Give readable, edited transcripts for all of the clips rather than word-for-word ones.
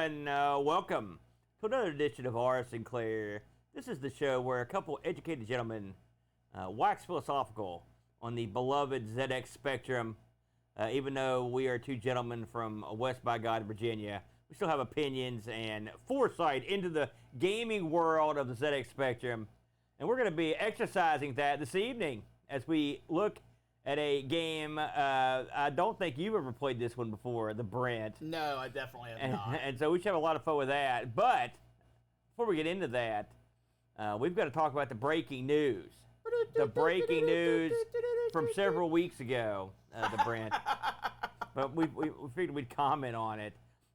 gentlemen, welcome to another edition of R. Sinclair. This is the show where a couple educated gentlemen wax philosophical on the beloved ZX Spectrum. Even though we are two gentlemen from West by God, Virginia, we still have opinions and foresight into the gaming world of the ZX Spectrum. And we're going to be exercising that this evening as we look at a game. I don't think you've ever played this one before, the Brent. No, I definitely have not. And so we should have a lot of fun with that. But before we get into that, we've got to talk about the breaking news. The breaking news from several weeks ago, the Brent. But we figured we'd comment on it.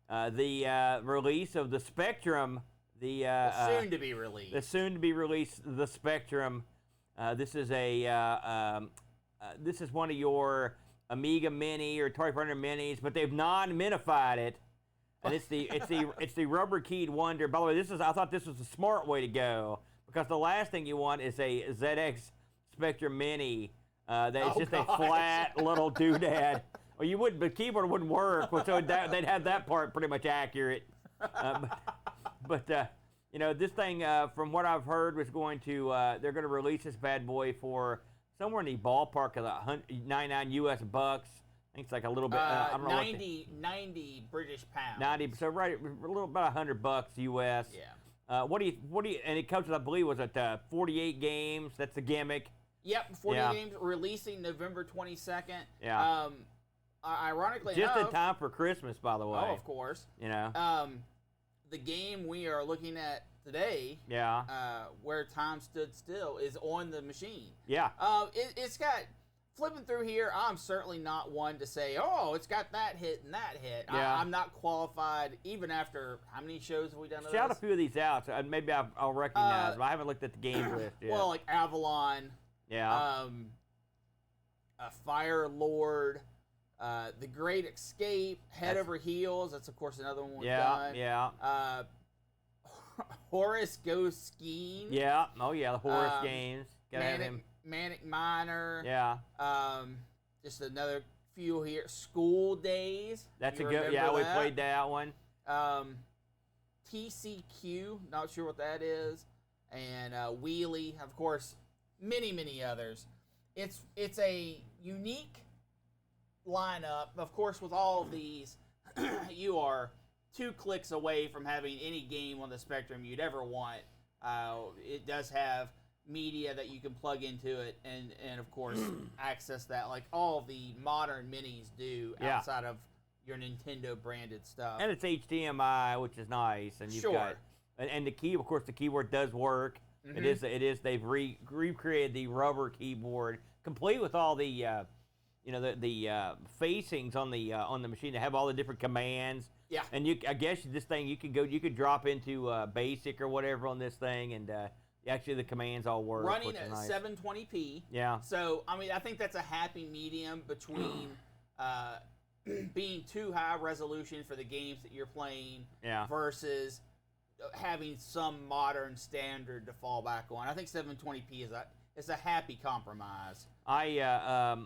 The release of the Spectrum. The soon-to-be released. The soon-to-be released, the Spectrum. This is a this is one of your Amiga Mini or Atari 400 Minis, but they've non-minified it, and it's the rubber-keyed wonder. By the way, I thought this was a smart way to go, because the last thing you want is a ZX Spectrum Mini that's just a flat little doodad. Well, you wouldn't, the keyboard wouldn't work, so they'd have that part pretty much accurate. But you know, this thing, from what I've heard, was going to they're going to release this bad boy for somewhere in the ballpark of $99 US bucks. I think it's like a little bit. I don't know. 90 British pounds. 90. So right, a little about $100 US. Yeah. What do you? And it comes with, I believe, was it 48 games? That's the gimmick. Yep, 48 games, releasing November 22nd. Yeah. Ironically just enough, in time for Christmas, by the way. Oh, of course. You know. The game we are looking at today, where time stood still, is on the machine. Yeah. It's got, flipping through here, I'm certainly not one to say, oh, it's got that hit and that hit. Yeah. I'm not qualified, even after, how many shows have we done of Shout this? a few of these out, so maybe I'll recognize them. I haven't looked at the game list yet. Well, like Avalon, Fire Lord, The Great Escape, Head Over Heels. That's, of course, another one we've done. Yeah. Horace Goes Skiing. Yeah. Oh, yeah. The Horace games. Gotta have him. Manic Miner. Yeah. Just another few here. School Days. That's a good. Yeah, we played that one. TCQ. Not sure what that is. And Wheelie. Of course, many others. It's a unique lineup. Of course, with all of these, you are 2 clicks away from having any game on the Spectrum you'd ever want. It does have media that you can plug into it and of course, access that like all of the modern minis do outside of your Nintendo-branded stuff. And it's HDMI, which is nice. And you've got, and the key, of course, the keyboard does work. Mm-hmm. It is. They've recreated the rubber keyboard, complete with all the, the facings on the machine. They have all the different commands. Yeah. And I guess this thing you could drop into basic or whatever on this thing, and actually the commands all work. Running at 720p. Yeah. So I mean, I think that's a happy medium between being too high resolution for the games that you're playing versus having some modern standard to fall back on. I think 720p is a happy compromise. I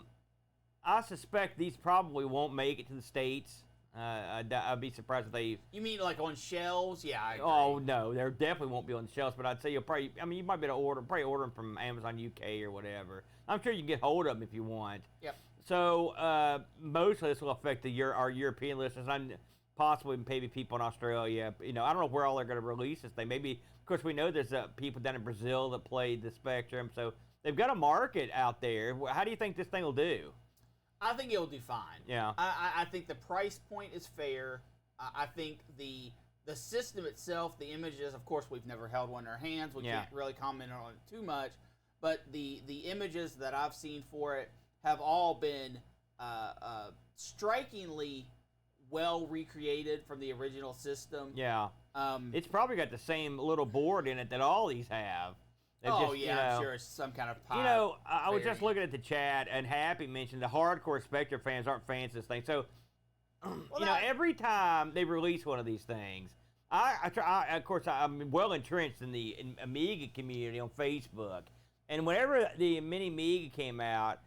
suspect these probably won't make it to the States. I'd be surprised if they... You mean like on shelves? Yeah, I agree. Oh, no, there definitely won't be on the shelves, but I'd say you'll probably... I mean, you might be able to order them from Amazon UK or whatever. I'm sure you can get hold of them if you want. Yep. So, mostly this will affect our European listeners, and possibly maybe people in Australia. You know, I don't know where all they're going to release this thing. Maybe, of course, we know there's people down in Brazil that played the Spectrum, so they've got a market out there. How do you think this thing will do? I think it'll do fine. Yeah. I think the price point is fair. I think the system itself, the images, of course, we've never held one in our hands. We can't really comment on it too much. But the images that I've seen for it have all been strikingly well recreated from the original system. Yeah. It's probably got the same little board in it that all these have. I'm sure it's some kind of pie. You know, I was just looking at the chat, and Happy mentioned the hardcore Spectre fans aren't fans of this thing. So, every time they release one of these things, of course, I'm well entrenched in the Amiga community on Facebook. And whenever the Mini Amiga came out,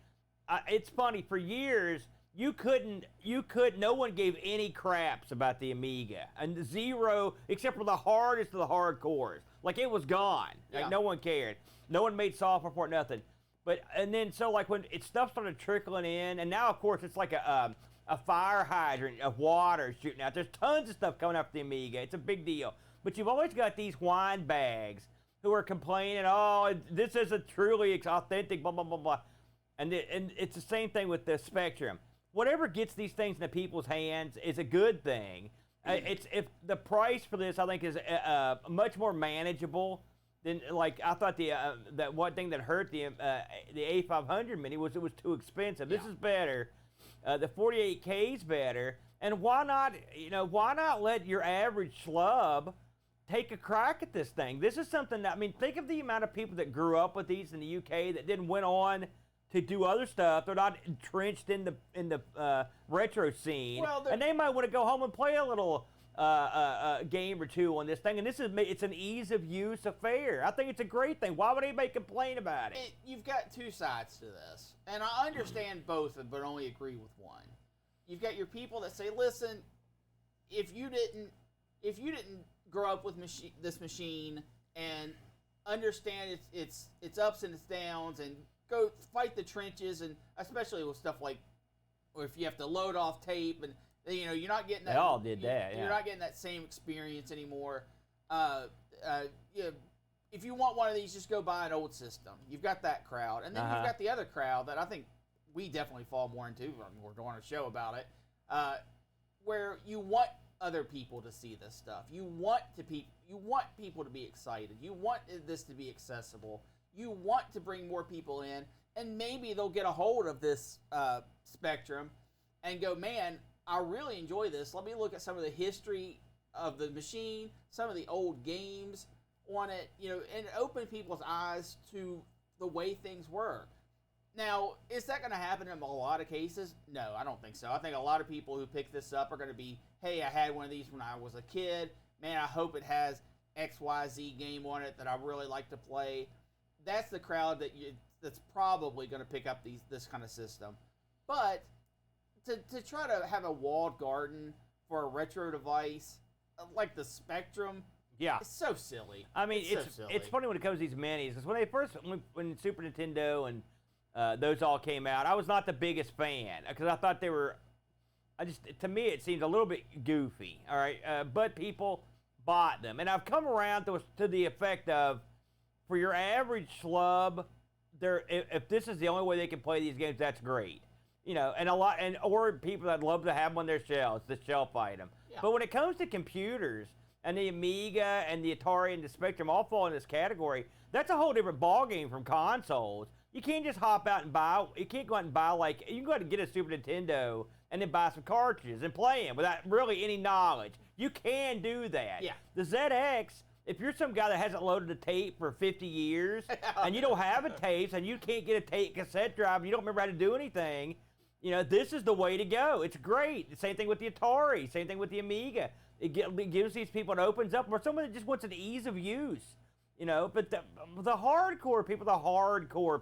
it's funny, for years, no one gave any craps about the Amiga, and zero, except for the hardest of the hardcores. Like, it was gone. Like, Yeah. no one cared. No one made software for it, nothing. But, and then, so, like, when stuff started trickling in, and now, of course, it's like a fire hydrant of water shooting out. There's tons of stuff coming up the Amiga. It's a big deal. But you've always got these wine bags who are complaining, oh, this isn't truly authentic, blah, blah, blah, blah. And it's the same thing with the Spectrum. Whatever gets these things into people's hands is a good thing. If the price for this, I think, is much more manageable than, like, I thought that one thing that hurt the A500 Mini was it was too expensive. This is better. The 48K is better. And why not let your average schlub take a crack at this thing? This is something that, I mean, think of the amount of people that grew up with these in the UK that then went on to do other stuff. They're not entrenched in the retro scene, and they might want to go home and play a little game or two on this thing. And it's an ease of use affair. I think it's a great thing. Why would anybody complain about it? You've got two sides to this, and I understand both, but only agree with one. You've got your people that say, "Listen, if you didn't grow up with this machine and understand its ups and its downs and go fight the trenches, and especially with stuff like, or if you have to load off tape, and you're not getting that. They all did that. You're not getting that same experience anymore. If you want one of these, just go buy an old system. You've got that crowd, and then you've got the other crowd that I think we definitely fall more into. I mean, we're doing a show about it, where you want other people to see this stuff. You want people to be excited. You want this to be accessible. You want to bring more people in, and maybe they'll get a hold of this Spectrum and go, man, I really enjoy this. Let me look at some of the history of the machine, some of the old games on it, and open people's eyes to the way things were. Now, is that going to happen in a lot of cases? No, I don't think so. I think a lot of people who pick this up are going to be, hey, I had one of these when I was a kid. Man, I hope it has XYZ game on it that I really like to play. That's the crowd that's probably going to pick up this kind of system. But to try to have a walled garden for a retro device like the Spectrum, it's so silly. I mean, it's funny when it comes to these minis, because when Super Nintendo and those all came out, I was not the biggest fan, because I thought they were, to me it seemed a little bit goofy, all right? But people bought them, and I've come around to the effect of, for your average schlub, if this is the only way they can play these games, that's great. Or people that love to have them on their shelves, the shelf item. Yeah. But when it comes to computers, and the Amiga and the Atari and the Spectrum all fall in this category, that's a whole different ballgame from consoles. You can't just hop out and you can't go out and buy, you can go out and get a Super Nintendo and then buy some cartridges and play them without really any knowledge. You can do that. Yeah. The ZX, if you're some guy that hasn't loaded a tape for 50 years, and you don't have a tape, and you can't get a tape cassette drive, you don't remember how to do anything, this is the way to go. It's great. The same thing with the Atari, same thing with the Amiga. It gives these people, it opens up, or someone that just wants an ease of use. But the hardcore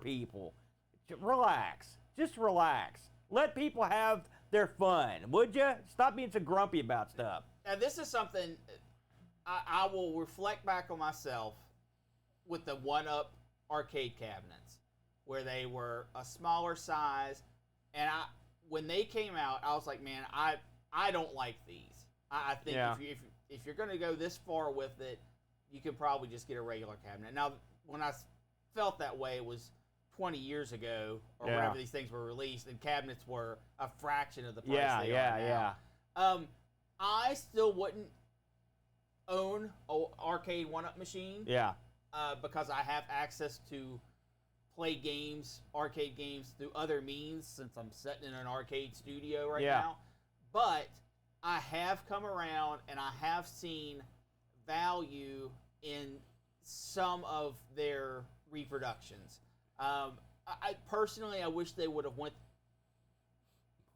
people, relax. Just relax. Let people have their fun, would you? Stop being so grumpy about stuff. Now, this is something I will reflect back on myself with the 1-Up arcade cabinets, where they were a smaller size, and when they came out, I was like, man, I don't like these. I think if you're going to go this far with it, you could probably just get a regular cabinet. Now, when I felt that way, it was 20 years ago, or whenever these things were released, and cabinets were a fraction of the price they are now. I still wouldn't own an arcade 1-Up machine. Yeah. Because I have access to play games, arcade games, through other means, since I'm sitting in an arcade studio right now. But I have come around, and I have seen value in some of their reproductions. I personally, I wish they would have went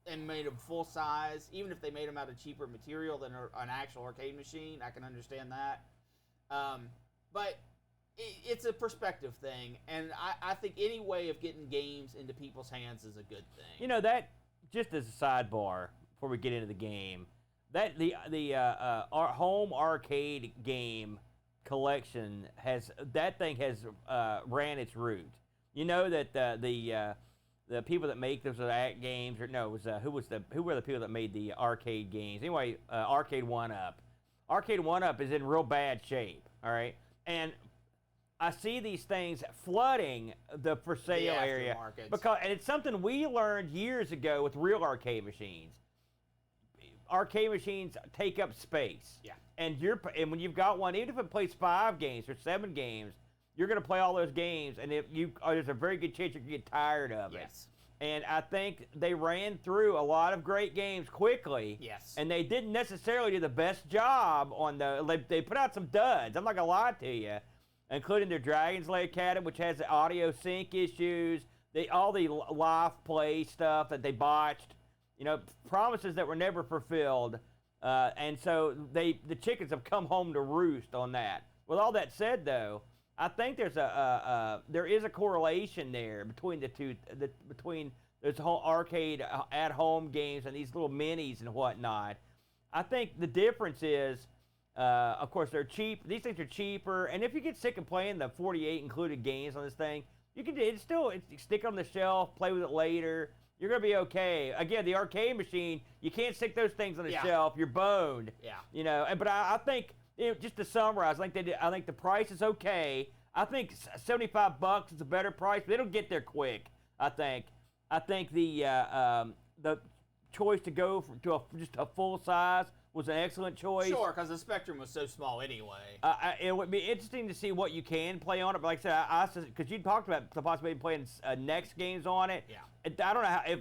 and made them full size, even if they made them out of cheaper material than an actual arcade machine. I can understand that. But it's a perspective thing, and I think any way of getting games into people's hands is a good thing. That just as a sidebar before we get into the game, that our home arcade game collection has ran its route. You know that the people that make those act games, or no, it was who were the people that made the arcade games? Anyway, Arcade 1-Up. Arcade 1-Up is in real bad shape. All right, and I see these things flooding the for sale area and it's something we learned years ago with real arcade machines. Arcade machines take up space. Yeah. And when you've got one, even if it plays 5 games or 7 games, you're going to play all those games, and there's a very good chance you're going to get tired of it. Yes. And I think they ran through a lot of great games quickly. Yes. And they didn't necessarily do the best job on they put out some duds. I'm not going to lie to you, including their Dragon's Lair Academy, which has the audio sync issues, all the live play stuff that they botched. You know, promises that were never fulfilled, and so the chickens have come home to roost on that. With all that said, though, I think there is a correlation there between the two, between those whole arcade at-home games and these little minis and whatnot. I think the difference is, of course, they're cheap. These things are cheaper, and if you get sick of playing the 48 included games on this thing, you can stick it on the shelf, play with it later. You're going to be okay. Again, the arcade machine, you can't stick those things on the shelf. You're boned. Yeah. You know, but I think, just to summarize, I think the price is okay. I think $75 is a better price, but it'll get there quick, I think. I think the choice to go to just a full size was an excellent choice. Sure, because the Spectrum was so small anyway. It would be interesting to see what you can play on it. But like I said, because you talked about the possibility of playing next games on it. Yeah. I don't know how, if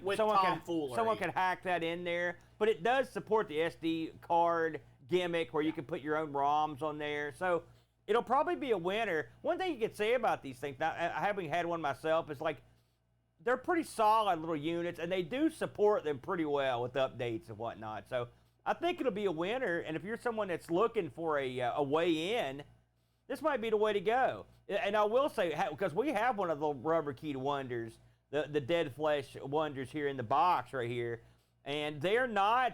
someone can hack that in there, but it does support the SD card gimmick where you can put your own ROMs on there. So it'll probably be a winner. One thing you could say about these things, now, having had one myself, is like they're pretty solid little units, and they do support them pretty well with updates and whatnot. So I think it'll be a winner, and if you're someone that's looking for a way in, this might be the way to go. And I will say, because we have one of the rubber keyed wonders, the dead flesh wonders here in the box right here, and they're not,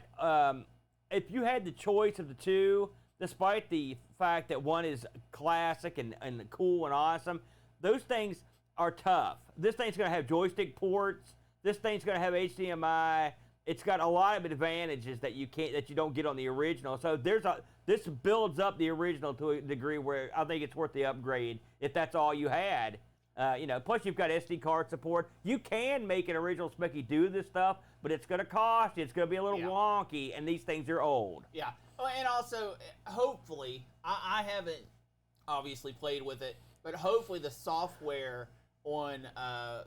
if you had the choice of the two, despite the fact that one is classic and cool and awesome, those things are tough. This thing's going to have joystick ports. This thing's going to have HDMI. It's got a lot of advantages that you don't get on the original. So this builds up the original to a degree where I think it's worth the upgrade if that's all you had. Plus you've got SD card support. You can make an original Speccy do this stuff, but it's going to cost you. It's going to be a little wonky, and these things are old. Yeah. Oh, and also, hopefully, I haven't obviously played with it, but hopefully the software on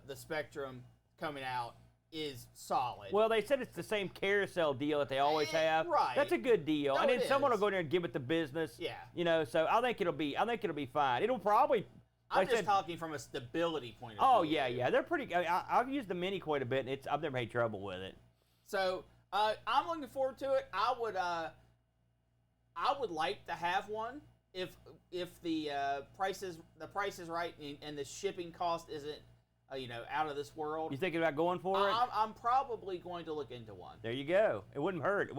the Spectrum coming out is solid. Well, they said it's the same carousel deal that they always have. Right. That's a good deal. No, and then someone will is. go in there and give it the business. Yeah. So I think it'll be fine. It'll probably. I'm just talking from a stability point of view. Oh yeah, they're pretty. I've used the Mini quite a bit, and I've never had trouble with it. So I'm looking forward to it. I would like to have one if the price is right and the shipping cost isn't out of this world. You thinking about going for it? I'm probably going to look into one. There you go. It wouldn't hurt.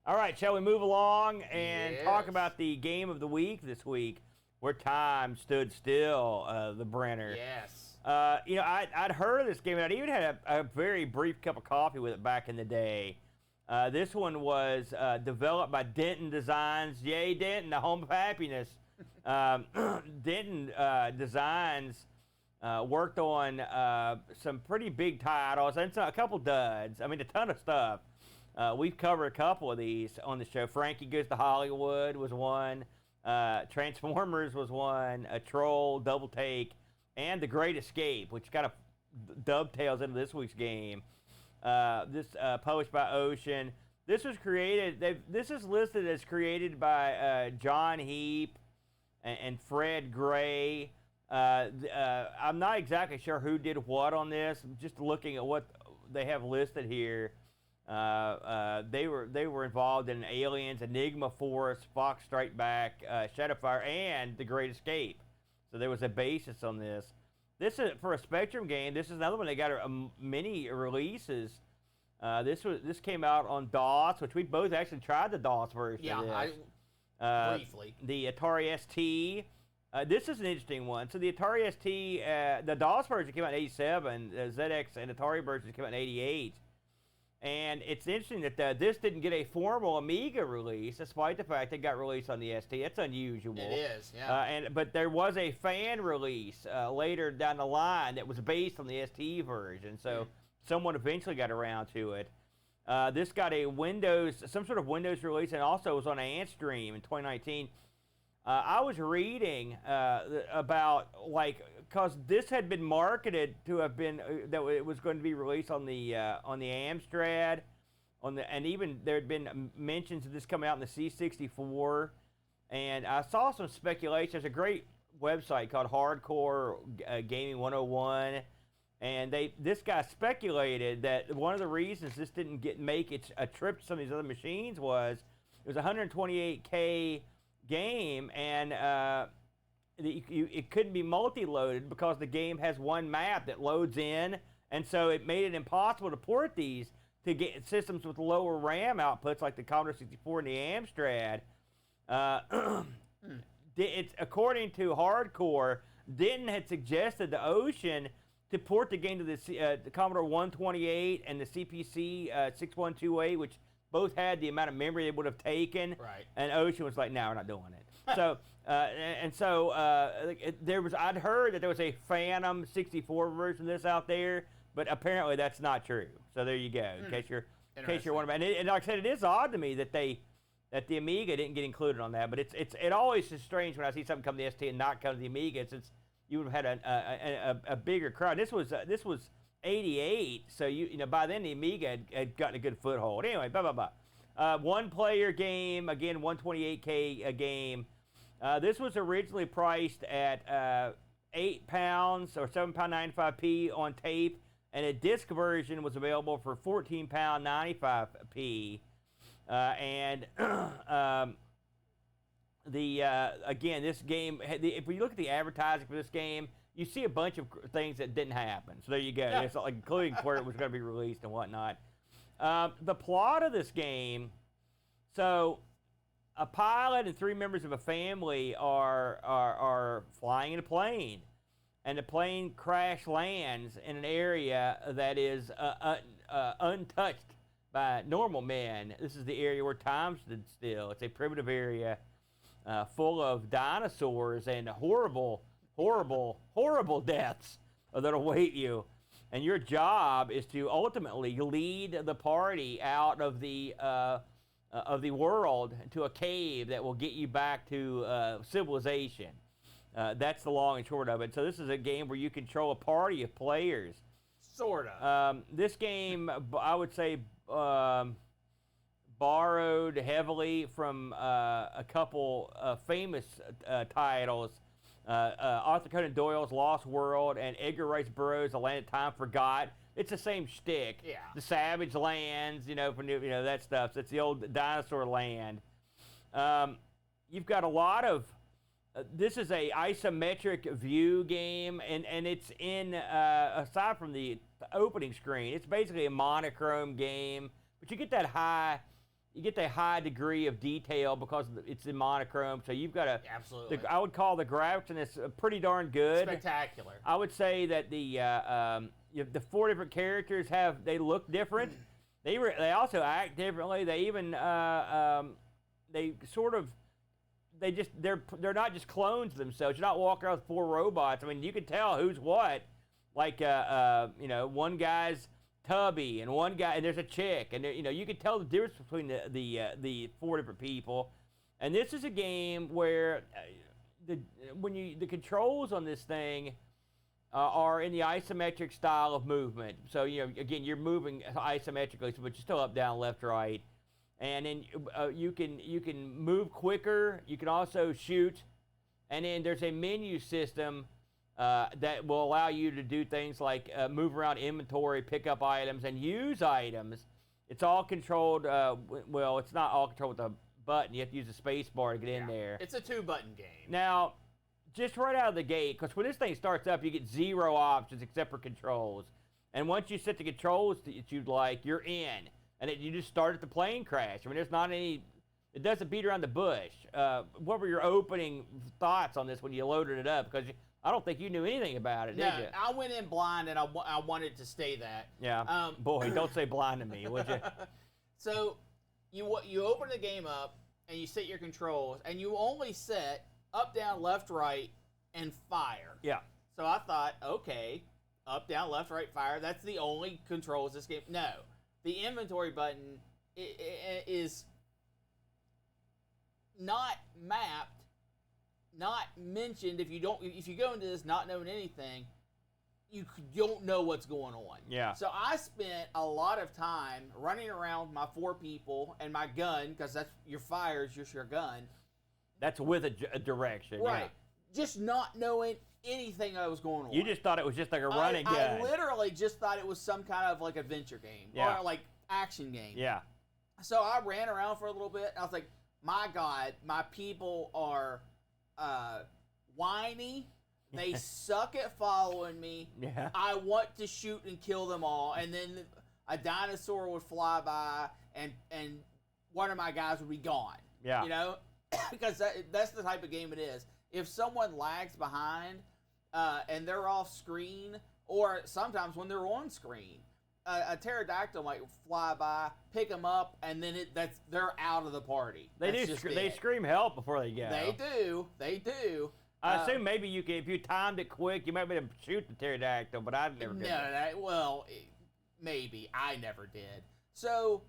All right, shall we move along and talk about the game of the week this week, where time stood still, the Brenner. Yes. I'd heard of this game, and I'd even had a very brief cup of coffee with it back in the day. This one was developed by Denton Designs. Yay, Denton, the home of happiness. Denton Designs worked on some pretty big titles and a couple duds. I mean, a ton of stuff. We've covered a couple of these on the show. Frankie Goes to Hollywood was one. Transformers was one. A Troll, Double Take, and The Great Escape, which kind of dovetails into this week's game. This published by Ocean. This was created. This is listed as created by John Heap and Fred Gray. I'm not exactly sure who did what on this. I'm just looking at what they have listed here. They were involved in Aliens, Enigma Force, Fox Strike Back, Shadowfire, and The Great Escape. So there was a basis on this. This is for a Spectrum game. This is another one. They got many releases. This came out on DOS, which we both actually tried the DOS version. Yeah, of this. Briefly. The Atari ST. This is an interesting one. So the Atari ST, the DOS version came out in '87. The ZX and Atari versions came out in '88. And it's interesting that this didn't get a formal Amiga release, despite the fact it got released on the ST. It's unusual. It is, yeah. But there was a fan release later down the line that was based on the ST version. So someone eventually got around to it. This got a some sort of Windows release, and also was on Antstream in 2019. I was reading about, because this had been marketed to have been that it was going to be released on the Amstrad, and even there had been mentions of this coming out in the C64, and I saw some speculation. There's a great website called Hardcore Gaming 101. And this guy speculated that one of the reasons this didn't make a trip to some of these other machines was it was a 128K game, and it couldn't be multi-loaded because the game has one map that loads in, and so it made it impossible to port these to get systems with lower RAM outputs like the Commodore 64 and the Amstrad. It's according to Hardcore, Denton had suggested the Ocean to port the game to the Commodore 128 and the CPC 6128, which both had the amount of memory they would have taken. Right. And Ocean was like, no, we're not doing it. So, I'd heard that there was a Phantom 64 version of this out there, but apparently that's not true. So there you go, in case you're wondering. And like I said, it is odd to me that that the Amiga didn't get included on that, but it always is strange when I see something come to the ST and not come to the Amiga. Since you would have had a bigger crowd. This was '88, so by then the Amiga had gotten a good foothold. Anyway, blah blah blah. One-player game, again 128K game. This was originally priced at £8 or £7.95p on tape, and a disc version was available for £14.95p. Again, this game, if we look at the advertising for this game, you see a bunch of things that didn't happen. So there you go. Yeah. It's like, including where it was going to be released and whatnot. The plot of this game, so a pilot and 3 members of a family are flying in a plane, and the plane crash lands in an area that is untouched by normal men. This is the area where time stood still. It's a primitive area full of dinosaurs and horrible deaths that await you. And your job is to ultimately lead the party out of the world to a cave that will get you back to civilization. That's the long and short of it. So this is a game where you control a party of players. Sort of. This game, I would say, borrowed heavily from a couple famous titles. Arthur Conan Doyle's Lost World and Edgar Rice Burroughs' The Land of Time Forgot. It's the same shtick. Yeah. The Savage Lands, that stuff. So it's the old dinosaur land. You've got a lot of. This is a isometric view game, and it's in aside from the opening screen, it's basically a monochrome game. But you get that high degree of detail because it's in monochrome. So you've got absolutely. I would call the graphics in this pretty darn good. Spectacular. I would say that the 4 different characters they look different. They also act differently. They even they're not just clones of themselves. You're not walking around with 4 robots. I mean, you can tell who's what. Like one guy's Tubby and one guy, and there's a chick, and you can tell the difference between the 4 different people. And this is a game where the controls on this thing are in the isometric style of movement. So again, you're moving isometrically, but you're still up, down, left, right. And then you can move quicker. You can also shoot, and then there's a menu system that will allow you to do things like move around inventory, pick up items, and use items. It's all controlled. Well, it's not all controlled with a button. You have to use a space bar to get in there. It's a 2-button game. Now, just right out of the gate, because when this thing starts up, you get 0 options except for controls. And once you set the controls that you'd like, you're in. And you just start at the plane crash. I mean, there's not any, it doesn't beat around the bush. What were your opening thoughts on this when you loaded it up? Because I don't think you knew anything about it, did you? I went in blind, and I wanted to stay that. Yeah. Boy, don't say blind to me, would you? So you open the game up, and you set your controls, and you only set up, down, left, right, and fire. Yeah. So I thought, okay, up, down, left, right, fire. That's the only controls this game. No, the inventory button is not mapped, not mentioned. If you go into this not knowing anything, you don't know what's going on. Yeah. So I spent a lot of time running around with my 4 people and my gun, because that's your fire is just your gun. That's with a direction. Right. Yeah. Just not knowing anything that was going on. You just thought it was just like a running gun. I literally just thought it was some kind of like adventure game. Yeah. Or like action game. Yeah. So I ran around for a little bit. I was like, my God, my people are whiny. They suck at following me. Yeah. I want to shoot and kill them all. And then a dinosaur would fly by, and one of my guys would be gone. Yeah. You know? Because that's the type of game it is. If someone lags behind and they're off screen, or sometimes when they're on screen, a pterodactyl might fly by, pick them up, and then they're out of the party. They scream help before they go. They do. I assume maybe you could, if you timed it quick, you might be able to shoot the pterodactyl, but I've never did that. Maybe. I never did. So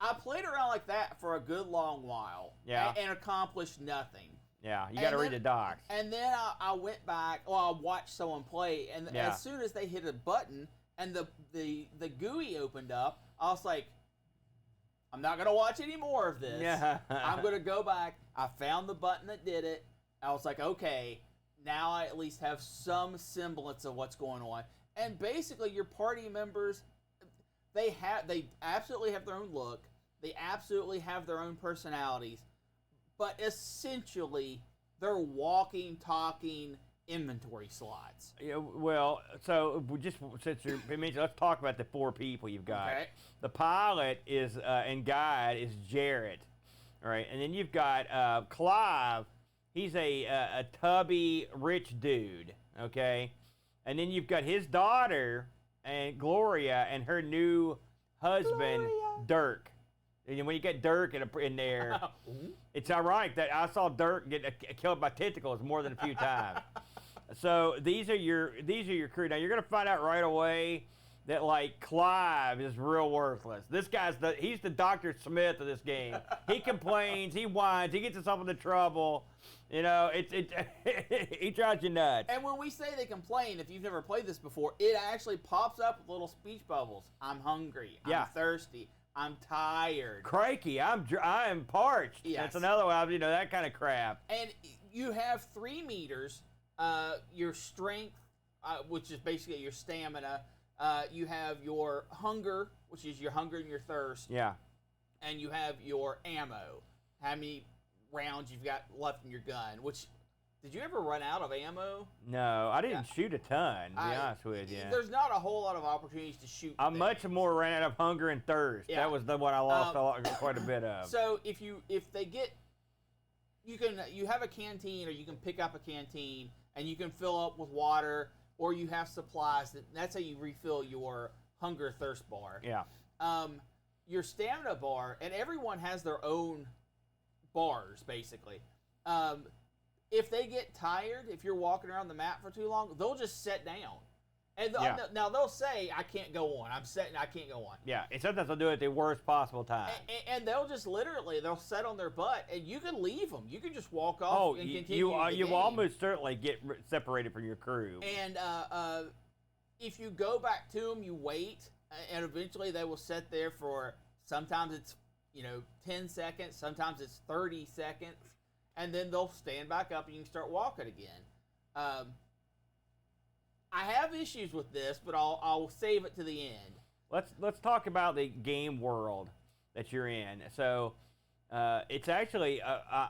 I played around like that for a good long while. Yeah. And accomplished nothing. Yeah, you got to read the docs. And then I went back, I watched someone play, and as soon as they hit a button and the GUI opened up, I was like, I'm not going to watch any more of this. Yeah. I'm going to go back. I found the button that did it. I was like, okay, now I at least have some semblance of what's going on. And basically, your party members, they absolutely have their own look. They absolutely have their own personalities. But essentially, they're walking, talking inventory slots. Yeah, well, so let's talk about the 4 people you've got. Okay. The pilot is and guide is Jarrett, all right, and then you've got Clive. He's a tubby rich dude, okay, and then you've got his daughter and Gloria and her new husband Dirk. And when you get Dirk in there, it's ironic that I saw Dirk get killed by tentacles more than a few times. So these are your crew. Now you're gonna find out right away that like Clive is real worthless. This guy's he's the Dr. Smith of this game. He complains, he whines, he gets himself into trouble. You know, he drives you nuts. And when we say they complain, if you've never played this before, it actually pops up with little speech bubbles. I'm hungry. I'm thirsty. I'm tired. Crikey, I'm parched. Yes. That's another one, that kind of crap. And you have 3 meters. Your strength, which is basically your stamina. You have your hunger, which is your hunger and your thirst. Yeah. And you have your ammo. How many rounds you've got left in your gun, which... Did you ever run out of ammo? No, I didn't shoot a ton, to be honest with you. There's not a whole lot of opportunities to shoot. I much more ran out of hunger and thirst. Yeah. That was the one I lost quite a bit of. So if they get, you have a canteen, or you can pick up a canteen and you can fill up with water, or you have supplies. That's how you refill your hunger thirst bar. Yeah. Your stamina bar, and everyone has their own bars basically. If they get tired, if you're walking around the map for too long, they'll just sit down. And now they'll say, I can't go on. I'm sitting, I can't go on. Yeah, and sometimes they'll do it at the worst possible time. And they'll just they'll sit on their butt, and you can leave them. You can just walk off and continue you almost certainly get separated from your crew. And if you go back to them, you wait, and eventually they will sit there for, sometimes it's 10 seconds, sometimes it's 30 seconds. And then they'll stand back up and you can start walking again. I have issues with this, but I'll save it to the end. Let's talk about the game world that you're in. So it's actually I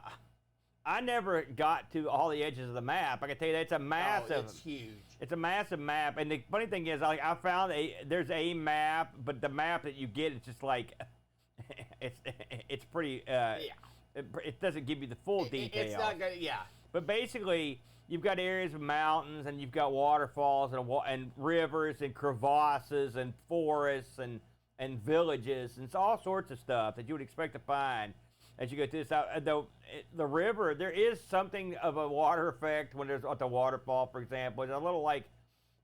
I never got to all the edges of the map. I can tell you that it's a massive. Oh, it's huge. It's a massive map, and the funny thing is, I found there's a map, but the map that you get is just like, it's pretty. It doesn't give you the full detail. It's not good. Yeah. But basically, you've got areas of mountains, and you've got waterfalls, and rivers, and crevasses, and forests, and villages, and it's all sorts of stuff that you would expect to find as you go through this. The river, there is something of a water effect when there's at the waterfall, for example. It's a little like,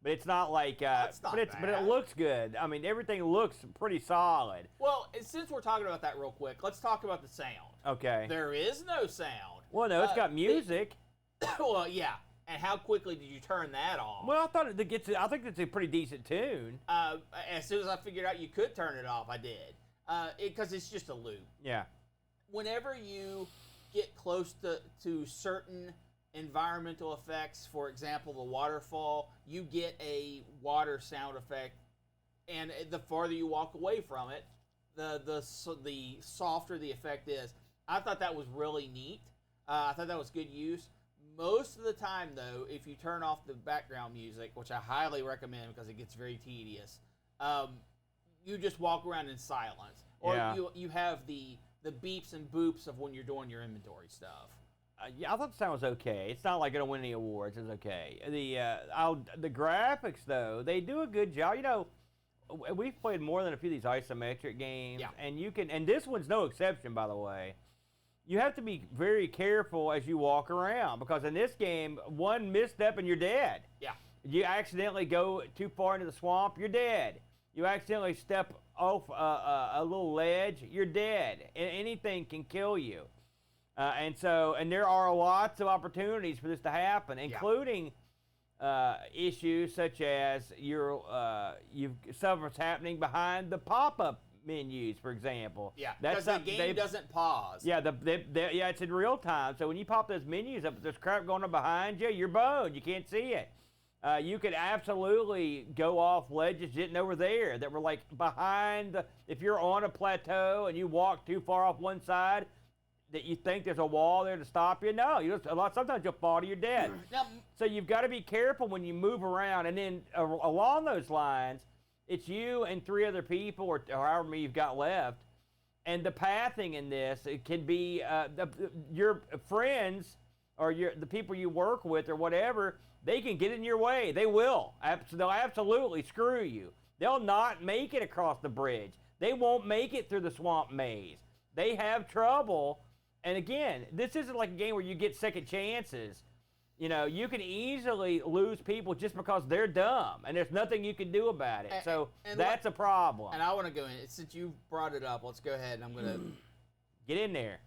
but it's not like, but it looks good. I mean, everything looks pretty solid. Well, since we're talking about that real quick, let's talk about the sound. Okay. There is no sound. Well, no, it's got music. Well, yeah. And how quickly did you turn that off? Well, I think it's a pretty decent tune. As soon as I figured out you could turn it off, I did. Because it's just a loop. Yeah. Whenever you get close to certain environmental effects, for example, the waterfall, you get a water sound effect, and the farther you walk away from it, the softer the effect is. I thought that was really neat. I thought that was good use. Most of the time, though, if you turn off the background music, which I highly recommend because it gets very tedious, you just walk around in silence, or you have the beeps and boops of when you're doing your inventory stuff. Yeah, I thought the sound was okay. It's not like it'll win any awards. It's okay. The graphics, though, they do a good job. You know, we've played more than a few of these isometric games, and this one's no exception, by the way. You have to be very careful as you walk around, because in this game, one misstep and you're dead. Yeah. You accidentally go too far into the swamp, you're dead. You accidentally step off a little ledge, you're dead. And anything can kill you. And there are lots of opportunities for this to happen, including issues such as stuff's happening behind the pop-up menus, for example. Yeah, because the game doesn't pause. Yeah, it's in real time. So when you pop those menus up, there's crap going on behind you, you're boned. You can't see it. You could absolutely go off ledges you didn't know were there, that were like behind. If you're on a plateau and you walk too far off one side, that you think there's a wall there to stop you. No, sometimes you'll fall to your death. So you've got to be careful when you move around. And then along those lines, it's you and 3 other people, or however many you've got left. And the pathing in this, it can be your friends or the people you work with or whatever. They can get in your way. They will. They'll absolutely screw you. They'll not make it across the bridge. They won't make it through the swamp maze. They have trouble. And again, this isn't like a game where you get second chances. You know, you can easily lose people just because they're dumb, and there's nothing you can do about it. And that's a problem. And I want to go in. Since you brought it up, let's go ahead, and I'm going to... Get in there.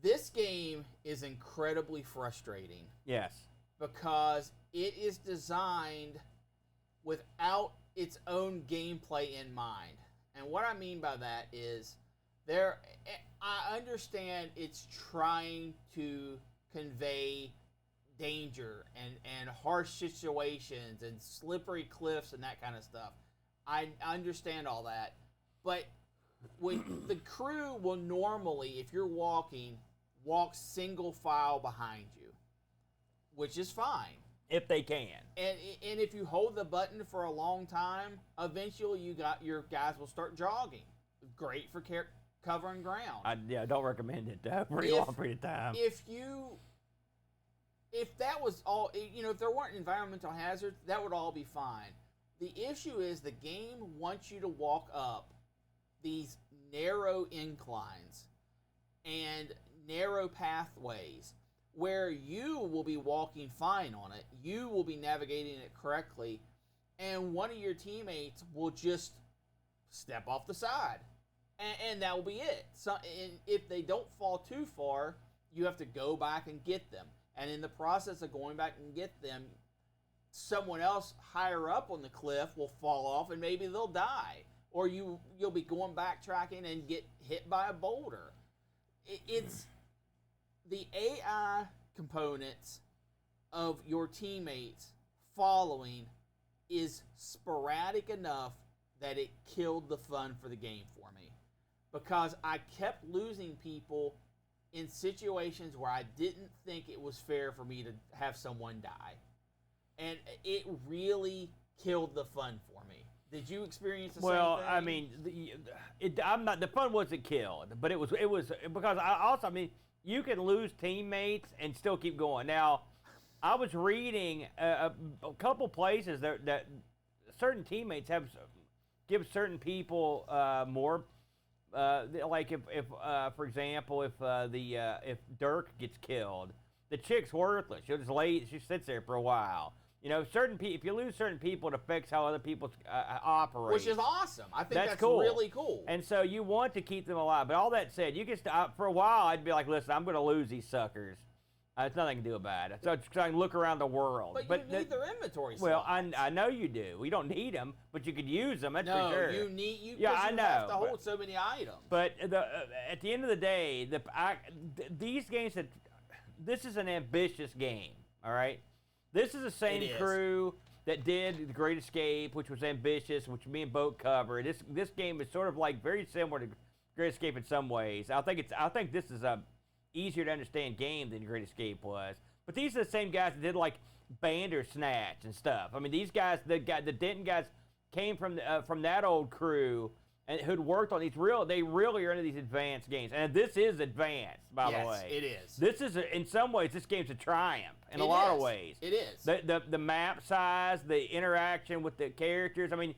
This game is incredibly frustrating. Yes. Because it is designed without its own gameplay in mind. And what I mean by that is, I understand it's trying to convey danger and harsh situations and slippery cliffs and that kind of stuff. I understand all that. But when the crew will normally, if you're walking, walk single file behind you, which is fine. If they can. And if you hold the button for a long time, eventually your guys will start jogging. Great for covering ground. I don't recommend it for a long period of time. If that was all, if there weren't environmental hazards, that would all be fine. The issue is the game wants you to walk up these narrow inclines and narrow pathways where you will be walking fine on it. You will be navigating it correctly, and one of your teammates will just step off the side, and that will be it. So, and if they don't fall too far, you have to go back and get them. And in the process of going back and get them, someone else higher up on the cliff will fall off and maybe they'll die. Or you'll be going backtracking and get hit by a boulder. It's the AI components of your teammates following is sporadic enough that it killed the fun for the game for me. Because I kept losing people in situations where I didn't think it was fair for me to have someone die. And it really killed the fun for me. Did you experience the same thing? Well, I mean, the fun wasn't killed, but it was because I mean, you can lose teammates and still keep going. Now, I was reading a couple places that certain teammates give certain people more. Like if for example, if Dirk gets killed, the chick's worthless. She sits there for a while. You know, if you lose certain people, it affects how other people operate. Which is awesome. I think that's cool. really cool. And so you want to keep them alive. But all that said, you can for a while, I'd be like, listen, I'm going to lose these suckers. There's nothing I can do about it. So I can look around the world. But you need their inventory slots. Well, I know you do. We don't need them, but you could use them. That's for sure. You need. I know. Have to hold so many items. But at the end of the day, these games this is an ambitious game. All right. This is the same crew that did The Great Escape, which was ambitious, which me and Boat covered. This game is sort of like very similar to Great Escape in some ways. I think this is a easier to understand game than Great Escape was. But these are the same guys that did like Bandersnatch and stuff. I mean, these guys, the Denton guys, came from that old crew and who'd worked on they really are into these advanced games. And this is advanced, by the way. Yes, it is. This is in some ways, this game's a triumph in a lot of ways. It is. The map size, the interaction with the characters. I mean,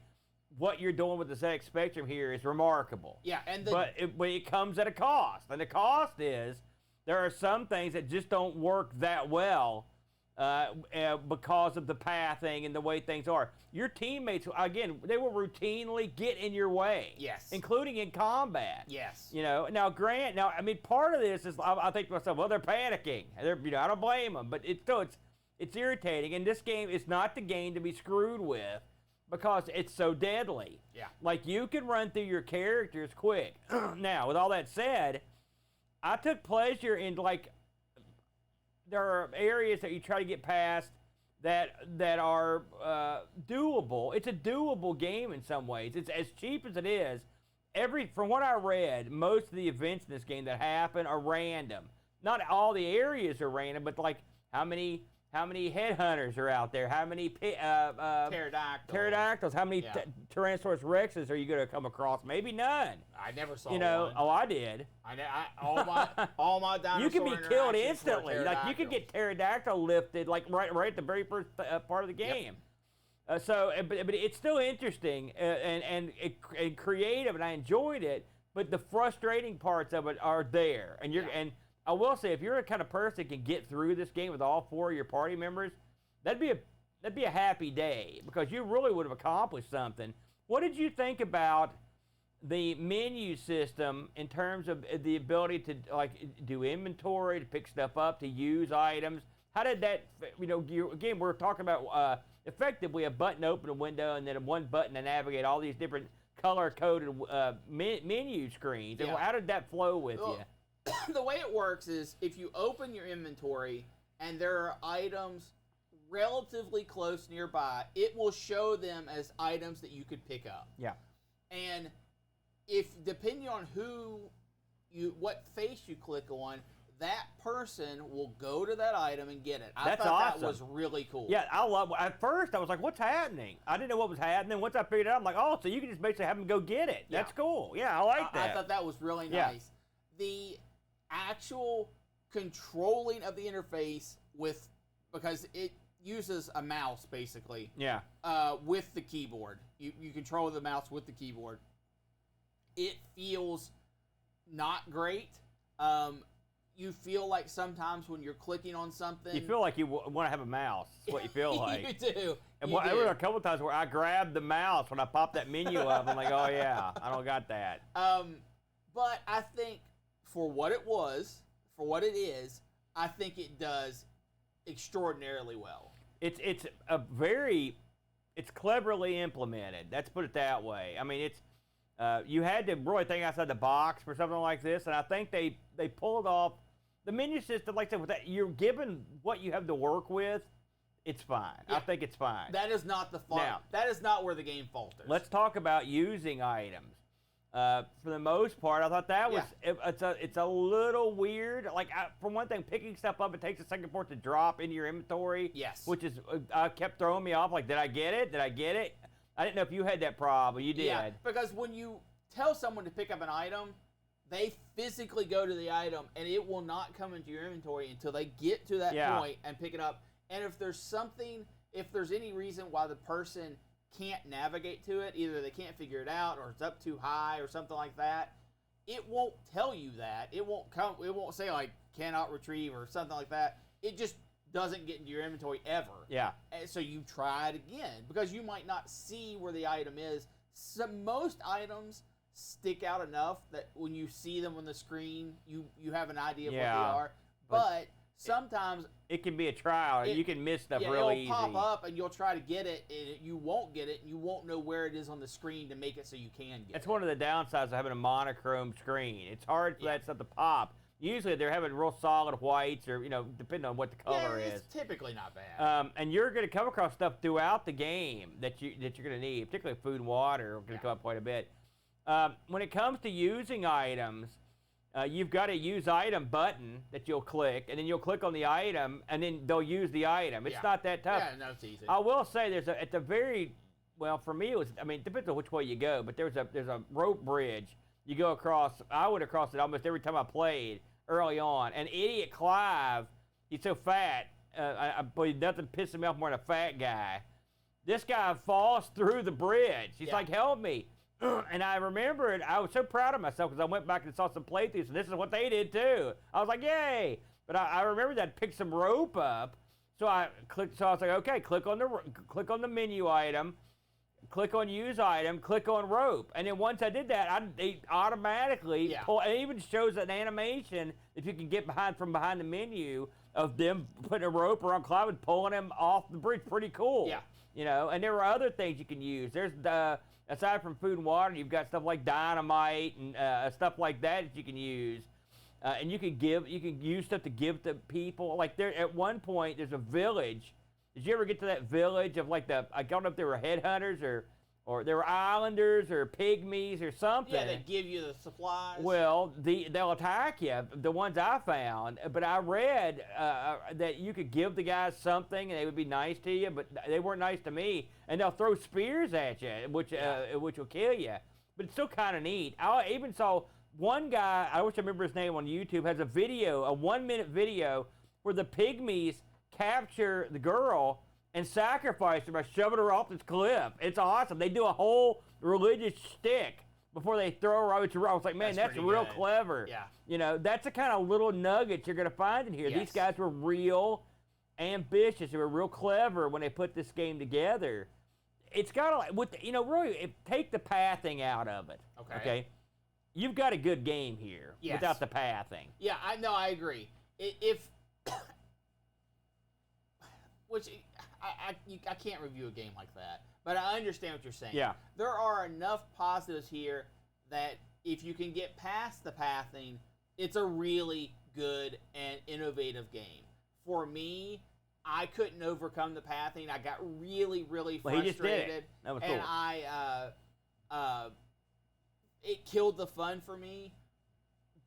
what you're doing with the ZX Spectrum here is remarkable. Yeah, but it comes at a cost, and the cost is there are some things that just don't work that well because of the pathing and the way things are. Your teammates, again, they will routinely get in your way. Yes. Including in combat. Yes. You know, I mean, part of this is, I think to myself, well, they're panicking. I don't blame them, but it's irritating. And this game is not the game to be screwed with because it's so deadly. Yeah. Like, you can run through your characters quick. Now, with all that said, I took pleasure in, like, there are areas that you try to get past that are doable. It's a doable game in some ways. It's as cheap as it is. From what I read, most of the events in this game that happen are random. Not all the areas are random, but like how many headhunters are out there? How many pterodactyls? How many Tyrannosaurus Rexes are you going to come across? Maybe none. I never saw one. Oh, I did. All my dinosaur you can be killed instantly. Like you can get pterodactyl lifted, like right at the very first part of the game. Yep. But it's still interesting and creative, and I enjoyed it. But the frustrating parts of it are there, and I will say, if you're a kind of person that can get through this game with all 4 of your party members, that'd be a happy day because you really would have accomplished something. What did you think about the menu system in terms of the ability to like do inventory, to pick stuff up, to use items? How did that? Again, we're talking about effectively a button open a window and then one button to navigate all these different color-coded menu screens. Yeah. How did that flow with you? The way it works is if you open your inventory and there are items relatively close nearby, it will show them as items that you could pick up. Yeah. And depending on what face you click on, that person will go to that item and get it. I thought awesome. That was really cool. Yeah, I love. At first, I was like, "What's happening?" I didn't know what was happening. Once I figured it out, I'm like, "Oh, so you can just basically have them go get it." Yeah. That's cool. Yeah, I like that. I thought that was really nice. The actual controlling of the interface because it uses a mouse basically. Yeah. With the keyboard, you control the mouse with the keyboard. It feels not great. You feel like sometimes when you're clicking on something, you feel like you want to have a mouse. That's what you feel like. You do. And there were a couple of times where I grabbed the mouse when I popped that menu up. I'm like, oh yeah, I don't got that. But I think for what it is, I think it does extraordinarily well. It's cleverly implemented. Let's put it that way. I mean, you had to really think outside the box for something like this, and I think they pulled off the menu system. Like I said, with that, you're given what you have to work with. It's fine. Yeah. I think it's fine. That is not the fault. That is not where the game falters. Let's talk about using items. For the most part, I thought that was it's a little weird. Like for one thing, picking stuff up, it takes a second for it to drop into your inventory. Yes. Which is kept throwing me off. Like, did I get it? Did I get it? I didn't know if you had that problem. You did. Yeah, because when you tell someone to pick up an item, they physically go to the item, and it will not come into your inventory until they get to that point and pick it up. And if there's any reason why the person can't navigate to it, either they can't figure it out or it's up too high or something like that, it won't tell you that. It won't say like cannot retrieve or something like that. It just doesn't get into your inventory ever. Yeah. And so you try it again because you might not see where the item is. So most items stick out enough that when you see them on the screen, you have an idea of what they are. But sometimes it can be a trial. You can miss stuff really easy. It'll pop up and you'll try to get it, and you won't get it, and you won't know where it is on the screen to make it so you can get it. That's one of the downsides of having a monochrome screen. It's hard for that stuff to pop. Usually they're having real solid whites or, depending on what the color is. It's typically not bad. And you're going to come across stuff throughout the game that you're going to need, particularly food and water. We're going to come up quite a bit. When it comes to using items, you've got a use item button that you'll click, and then you'll click on the item, and then they'll use the item. It's not that tough. Yeah, no, it's easy. I will say for me it was, it depends on which way you go, but there's a rope bridge you go across. I went across it almost every time I played early on. And idiot Clive, he's so fat, I believe nothing pisses me off more than a fat guy. This guy falls through the bridge. He's like, help me. And I remembered, I was so proud of myself because I went back and saw some playthroughs, and this is what they did too. I was like, yay! But I remembered that I'd picked some rope up, so I clicked. So I was like, okay, click on the menu item, click on use item, click on rope, and then once I did that, it automatically pull. It even shows an animation if you can get from behind the menu of them putting a rope around Clive and pulling him off the bridge. Pretty cool. Yeah. And there were other things you can use. There's aside from food and water, you've got stuff like dynamite and stuff like that you can use. And you can use stuff to give to people. Like at one point, there's a village. Did you ever get to that village of like I don't know if they were headhunters or they were islanders or pygmies or something. Yeah, they give you the supplies. Well, they'll attack you, the ones I found. But I read that you could give the guys something and they would be nice to you, but they weren't nice to me. And they'll throw spears at you, which will kill you. But it's still kind of neat. I even saw one guy, I wish I remember his name on YouTube, has a 1-minute video where the pygmies capture the girl and sacrifice her by shoving her off this cliff. It's awesome. They do a whole religious shtick before they throw her over to her. I was like, man, that's real clever. Yeah. That's the kind of little nuggets you're going to find in here. Yes. These guys were real ambitious. They were real clever when they put this game together. It's got to, really, take the pathing out of it. Okay? You've got a good game here without the pathing. Yeah, I agree. Which I can't review a game like that, but I understand what you're saying. Yeah. There are enough positives here that if you can get past the pathing, it's a really good and innovative game. For me, I couldn't overcome the pathing. I got really, really frustrated. He just did it. That was cool. And it killed the fun for me.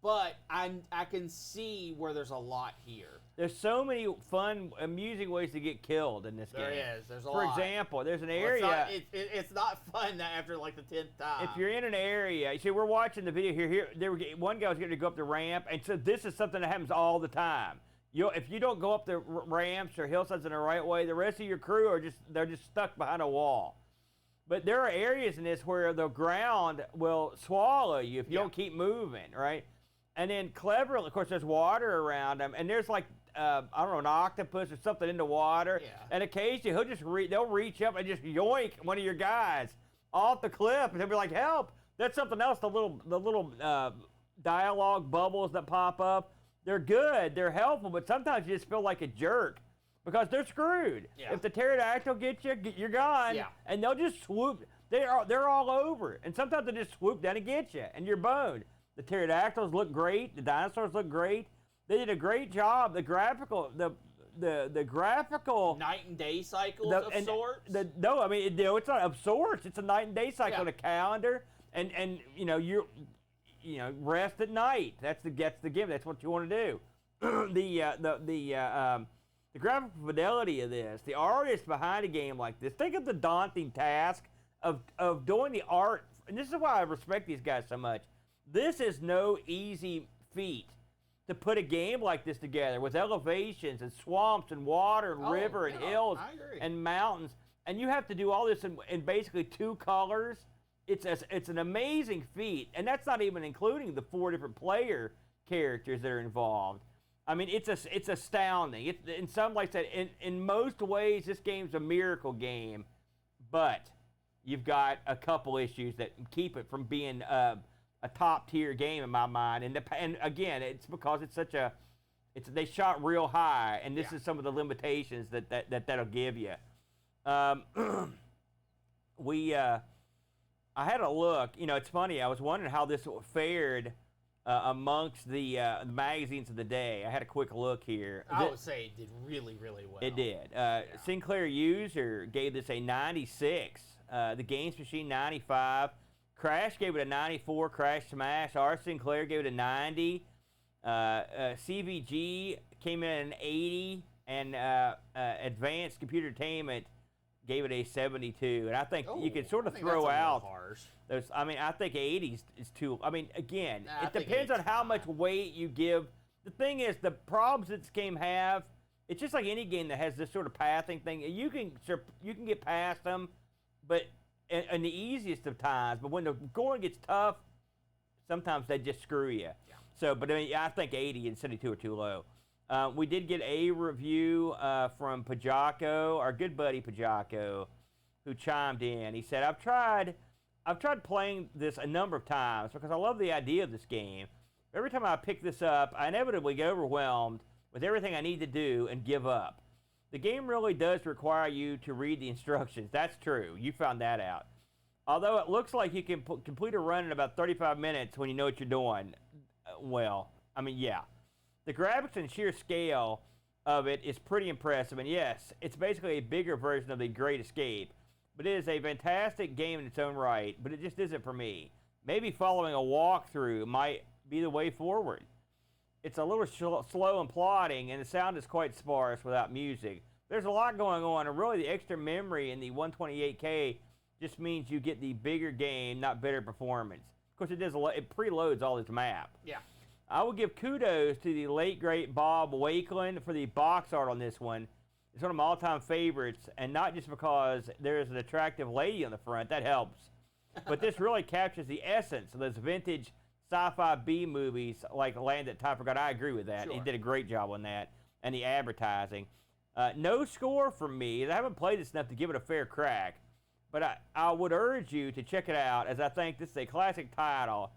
But I can see where there's a lot here. There's so many fun, amusing ways to get killed in this game. There is. There's a lot. For example, there's an area. It's not fun after like the 10th time. If you're in an area, see, we're watching the video here. One guy was going to go up the ramp, and so this is something that happens all the time. If you don't go up the ramps or hillsides in the right way, the rest of your crew they're just stuck behind a wall. But there are areas in this where the ground will swallow you if you don't keep moving, right? And then cleverly, of course, there's water around them, and there's like, I don't know, an octopus or something in the water. Yeah. And occasionally they'll reach up and just yoink one of your guys off the cliff, and they'll be like, help. That's something else, the little dialogue bubbles that pop up. They're good, they're helpful, but sometimes you just feel like a jerk because they're screwed. Yeah. If the pterodactyl gets you, you're gone. Yeah. And they'll just swoop. They're all over. And sometimes they just swoop down and get you, and you're boned. The pterodactyls look great. The dinosaurs look great. They did a great job. The graphical night and day cycles of sorts. No, I mean, it's not of sorts. It's a night and day cycle on a calendar. and rest at night. That's the game. That's what you want to do. The graphical fidelity of this, the artist behind a game like this. Think of the daunting task of doing the art, and this is why I respect these guys so much. This is no easy feat to put a game like this together with elevations and swamps and water and river and hills and mountains, and you have to do all this in basically 2 colors. It's an amazing feat, and that's not even including the 4 different player characters that are involved. I mean, it's astounding. In some, like I said, in most ways, this game's a miracle game, but you've got a couple issues that keep it from being a top tier game in my mind. And again, it's because they shot real high, and this is some of the limitations that'll give you. I had a look. It's funny. I was wondering how this fared amongst the magazines of the day. I had a quick look here. I would say it did really, really well. It did. Sinclair User gave this a 96. The Games Machine 95. Crash gave it a 94. Crash Smash. R. Sinclair gave it a 90. CVG came in at an 80, and Advanced Computer Entertainment gave it a 72. And I think you can sort of throw out those. I mean, I think 80 is too. I mean, again, it depends on how much weight you give. The thing is, the problems that this game have, it's just like any game that has this sort of pathing thing. You can get past them, but in the easiest of times. But when the going gets tough, sometimes they just screw you. Yeah. So, but I think 80 and 72 are too low. We did get a review from Pajako, our good buddy Pajako, who chimed in. He said, I've tried playing this a number of times because I love the idea of this game. Every time I pick this up, I inevitably get overwhelmed with everything I need to do and give up. The game really does require you to read the instructions. That's true. You found that out. Although it looks like you can complete a run in about 35 minutes when you know what you're doing. Well, I mean, yeah. The graphics and sheer scale of it is pretty impressive, and yes, it's basically a bigger version of The Great Escape, but it is a fantastic game in its own right, but it just isn't for me. Maybe following a walkthrough might be the way forward. It's a little slow and plodding, and the sound is quite sparse without music. There's a lot going on, and really the extra memory in the 128K just means you get the bigger game, not better performance. Of course, it preloads all this map. Yeah. I will give kudos to the late, great Bob Wakeland for the box art on this one. It's one of my all-time favorites, and not just because there is an attractive lady on the front. That helps. But this really captures the essence of those vintage sci-fi B movies like Land That Time Forgot. I agree with that. Sure. He did a great job on that. And the advertising. No score from me. I haven't played this enough to give it a fair crack. But I would urge you to check it out, as I think this is a classic title,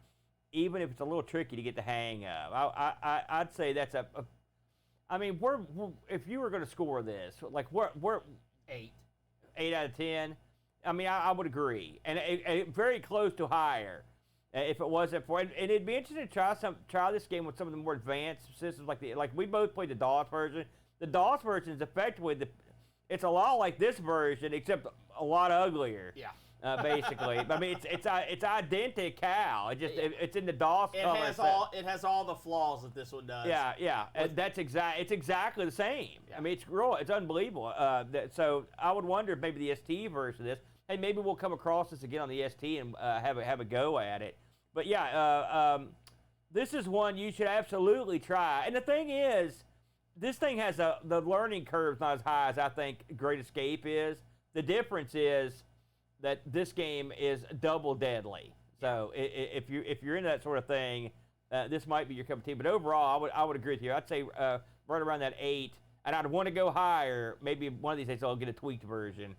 even if it's a little tricky to get the hang of. I'd say that's I mean, if you were going to score this, like we're 8 out of 10. I mean, I would agree, and very close to higher, if it wasn't for. And it'd be interesting to try this game with some of the more advanced systems, like we both played the DOS version. The DOS version is effectively it's a lot like this version, except a lot uglier. Yeah. Basically, I mean, it's identical. It's in the DOS color. It has all the flaws that this one does. Yeah. It's exactly the same. Yeah. I mean, it's unbelievable. So I would wonder if maybe the ST version of this. Hey, maybe we'll come across this again on the ST and have a go at it. But yeah, this is one you should absolutely try. And the thing is, this thing has the learning curve's not as high as I think Great Escape is. The difference is that this game is double deadly. So if you're into that sort of thing, this might be your cup of tea. But overall, I would agree with you. I'd say right around that 8, and I'd want to go higher. Maybe one of these days I'll get a tweaked version.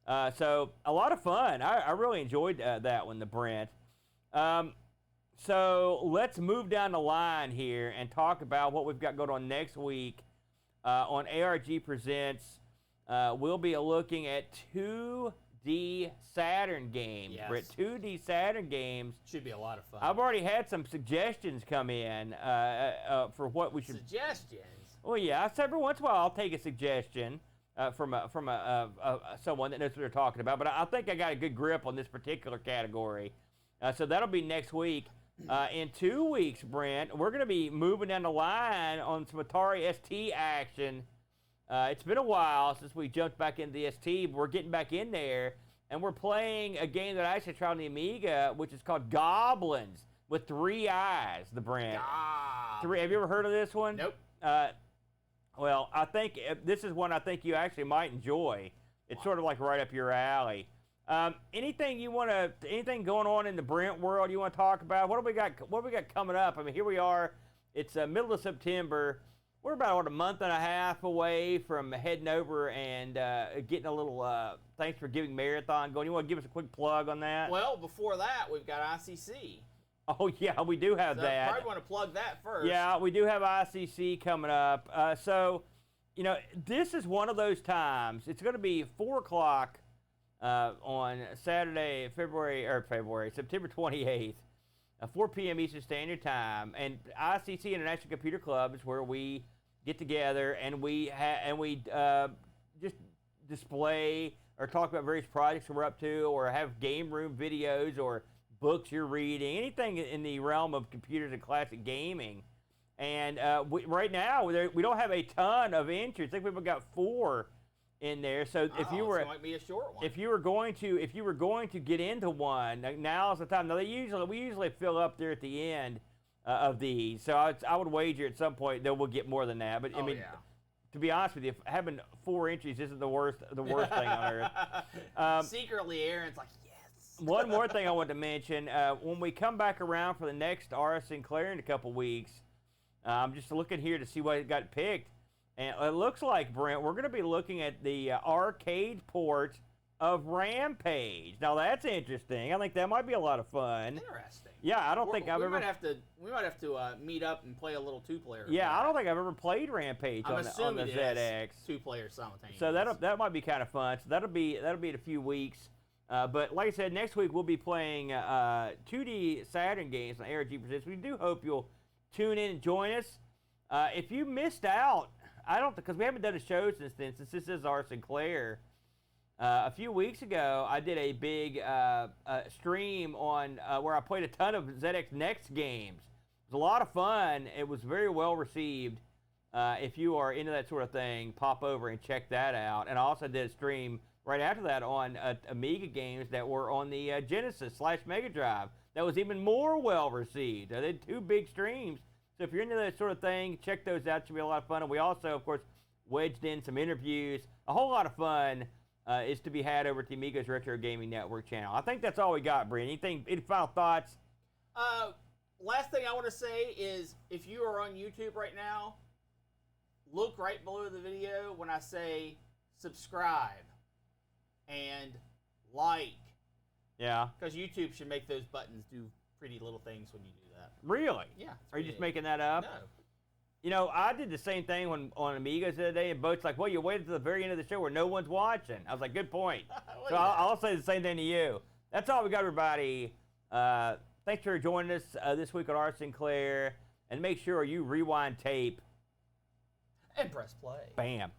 So a lot of fun. I really enjoyed that one, the Brent. So let's move down the line here and talk about what we've got going on next week on ARG Presents. We'll be looking at 2D Saturn games. Yes. We're at 2D Saturn games. Should be a lot of fun. I've already had some suggestions come in for what we should. Suggestions? Well, yeah. So every once in a while, I'll take a suggestion from someone that knows what they're talking about. But I think I got a good grip on this particular category. So that'll be next week. In 2 weeks, Brent, we're going to be moving down the line on some Atari ST action. It's been a while since we jumped back into the ST, but we're getting back in there, and we're playing a game that I actually tried on the Amiga, which is called Goblins with 3 eyes, the Brent. Have you ever heard of this one? Nope. Well, I think this is one I think you actually might enjoy. It's sort of like right up your alley. Anything going on in the Brent world you want to talk about? What have we got? What have we got coming up? I mean, here we are. It's middle of September. We're about a month and a half away from heading over and getting a little Thanks for Giving marathon going. You want to give us a quick plug on that? Well, before that, we've got ICC. Oh yeah, we do have so that. Probably want to plug that first. Yeah, we do have ICC coming up. So, this is one of those times. It's going to be 4 o'clock. On Saturday, September 28th, 4 p.m. Eastern Standard Time, and ICC International Computer Club is where we get together and we just display or talk about various projects we're up to, or have game room videos or books you're reading, anything in the realm of computers and classic gaming. And right now we don't have a ton of entries. I think we've got 4. In there, so if you were, it might be a short one. If you were going to get into one, now's the time. Now we usually fill up there at the end of these, so I would wager at some point that we'll get more than that. But to be honest with you, having 4 entries isn't the worst thing on earth. Secretly, Aaron's like, yes. One more thing I want to mention: when we come back around for the next R. Sinclair in a couple weeks, I'm just looking here to see what got picked. And it looks like, Brent, we're going to be looking at the arcade port of Rampage. Now, that's interesting. I think that might be a lot of fun. Interesting. Yeah, I don't think I've ever... We might have to meet up and play a little 2-player. Yeah, I don't think I've ever played Rampage on the ZX. 2 players simultaneously. So that might be kind of fun. So that'll be in a few weeks. But like I said, next week we'll be playing 2D Saturn games on ARG Presents. We do hope you'll tune in and join us. If you missed out... because we haven't done a show since then, since this is our Sinclair. A few weeks ago, I did a big stream on where I played a ton of ZX Next games. It was a lot of fun. It was very well received. If you are into that sort of thing, pop over and check that out. And I also did a stream right after that on Amiga games that were on the Genesis/Mega Drive. That was even more well received. I did 2 big streams. So if you're into that sort of thing, check those out. It should be a lot of fun. And we also, of course, wedged in some interviews. A whole lot of fun is to be had over at the Amigos Retro Gaming Network channel. I think that's all we got, Brent. Any final thoughts? Last thing I want to say is, if you are on YouTube right now, look right below the video when I say subscribe and like. Yeah. Because YouTube should make those buttons do pretty little things when you do that. Really? Yeah. Are you just making that up? No. I did the same thing on Amigos the other day, and Boat's like, well, you waited to the very end of the show where no one's watching. I was like, good point. So I'll say the same thing to you. That's all we got, everybody. Thanks for joining us this week on R. Sinclair, and make sure you rewind tape. And press play. Bam.